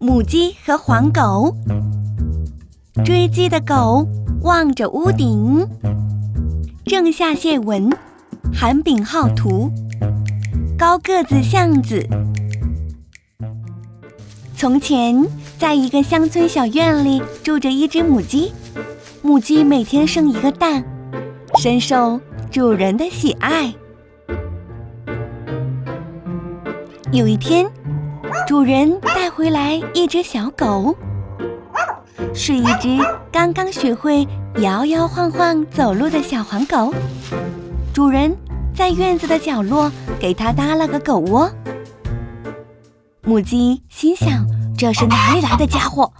母鸡和黄狗。追鸡的狗望着屋顶，正下谢文，韩炳浩图，高个子巷子。从前，在一个乡村小院里住着一只母鸡，母鸡每天生一个蛋，深受主人的喜爱。有一天，主人带回来一只小狗，是一只刚刚学会摇摇晃晃走路的小黄狗。主人在院子的角落给它搭了个狗窝。母鸡心想，这是哪里来的家伙，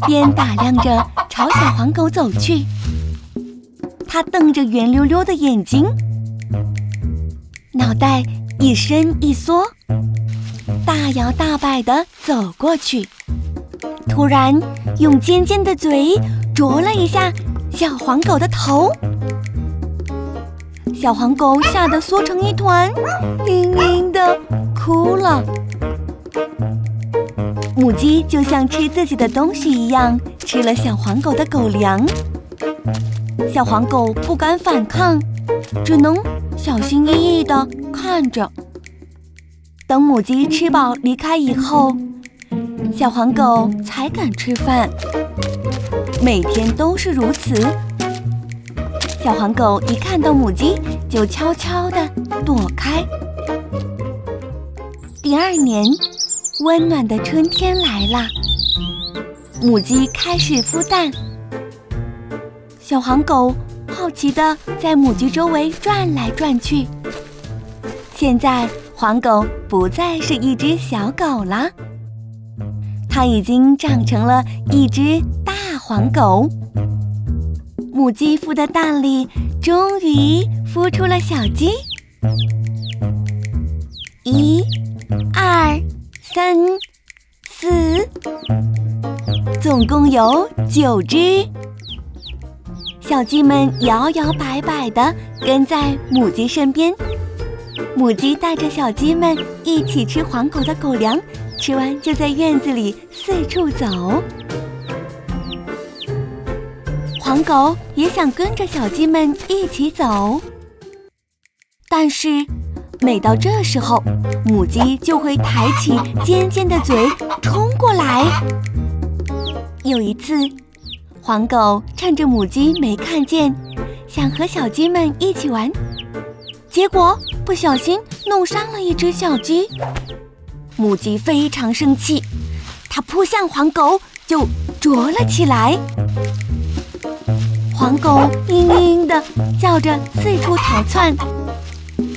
便打量着朝小黄狗走去。它瞪着圆溜溜的眼睛，脑袋一伸一缩，大摇大摆地走过去，突然用尖尖的嘴啄了一下小黄狗的头。小黄狗吓得缩成一团，嘤嘤地哭了。母鸡就像吃自己的东西一样，吃了小黄狗的狗粮。小黄狗不敢反抗，只能小心翼翼地看着。等母鸡吃饱离开以后，小黄狗才敢吃饭。每天都是如此。小黄狗一看到母鸡，就悄悄地躲开。第二年，温暖的春天来了，母鸡开始孵蛋。小黄狗好奇地在母鸡周围转来转去。现在黄狗不再是一只小狗了，它已经长成了一只大黄狗。母鸡孵的蛋里终于孵出了小鸡。1、2、3、4，总共有9只。小鸡们摇摇摆摆地跟在母鸡身边，母鸡带着小鸡们一起吃黄狗的狗粮，吃完就在院子里四处走。黄狗也想跟着小鸡们一起走，但是每到这时候，母鸡就会抬起尖尖的嘴冲过来。有一次，黄狗趁着母鸡没看见，想和小鸡们一起玩，结果不小心弄伤了一只小鸡。母鸡非常生气，它扑向黄狗就啄了起来。黄狗嘤嘤地叫着四处逃窜。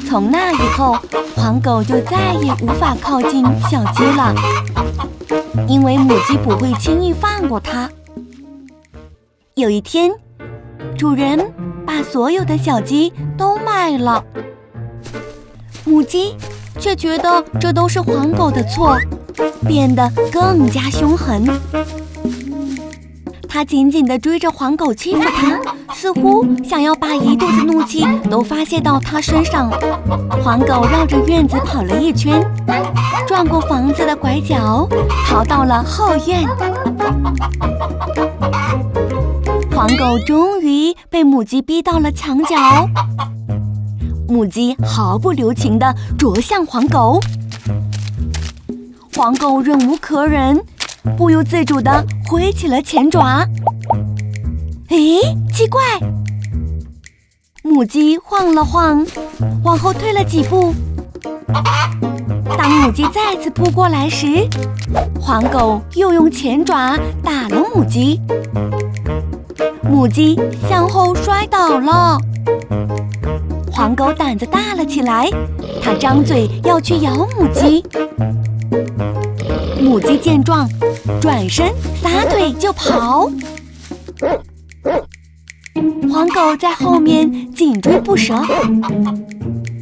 从那以后，黄狗就再也无法靠近小鸡了，因为母鸡不会轻易放过它。有一天，主人把所有的小鸡都卖了，母鸡却觉得这都是黄狗的错，变得更加凶狠。它紧紧地追着黄狗欺负它，似乎想要把一肚子怒气都发泄到它身上。黄狗绕着院子跑了一圈，转过房子的拐角，逃到了后院。黄狗终于被母鸡逼到了墙角，母鸡毫不留情地啄向黄狗。黄狗忍无可忍，不由自主地挥起了前爪。诶，奇怪！母鸡晃了晃，往后退了几步。当母鸡再次扑过来时，黄狗又用前爪打了母鸡。母鸡向后摔倒了。黄狗胆子大了起来，它张嘴要去咬母鸡。母鸡见状，转身撒腿就跑。黄狗在后面紧追不舍，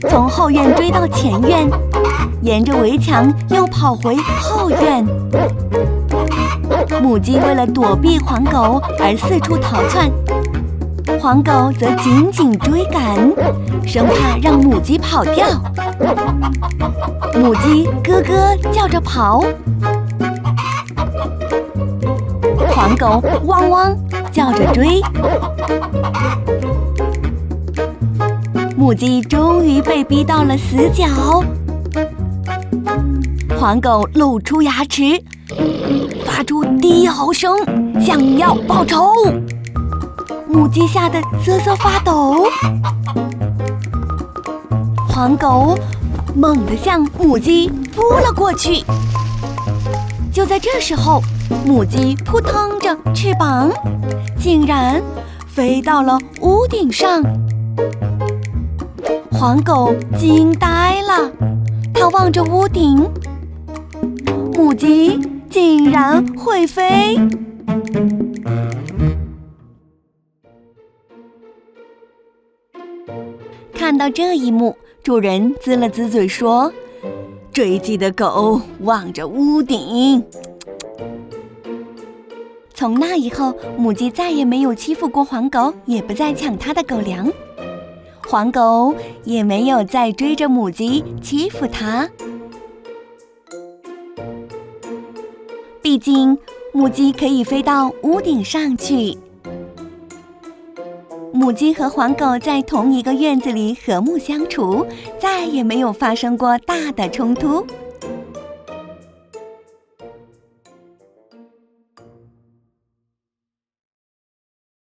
从后院追到前院，沿着围墙又跑回后院。母鸡为了躲避黄狗而四处逃窜，黄狗则紧紧追赶，生怕让母鸡跑掉。母鸡咯咯叫着跑，黄狗汪汪叫着追。母鸡终于被逼到了死角，黄狗露出牙齿，发出低吼声，想要报仇。母鸡吓得瑟瑟发抖，黄狗猛地向母鸡扑了过去。就在这时候，母鸡扑腾着翅膀，竟然飞到了屋顶上。黄狗惊呆了，它望着屋顶，母鸡竟然会飞。看到这一幕，主人呲了呲嘴说：“追击的狗望着屋顶。”从那以后，母鸡再也没有欺负过黄狗，也不再抢它的狗粮。黄狗也没有再追着母鸡欺负它。毕竟，母鸡可以飞到屋顶上去。母鸡和黄狗在同一个院子里和睦相处，再也没有发生过大的冲突。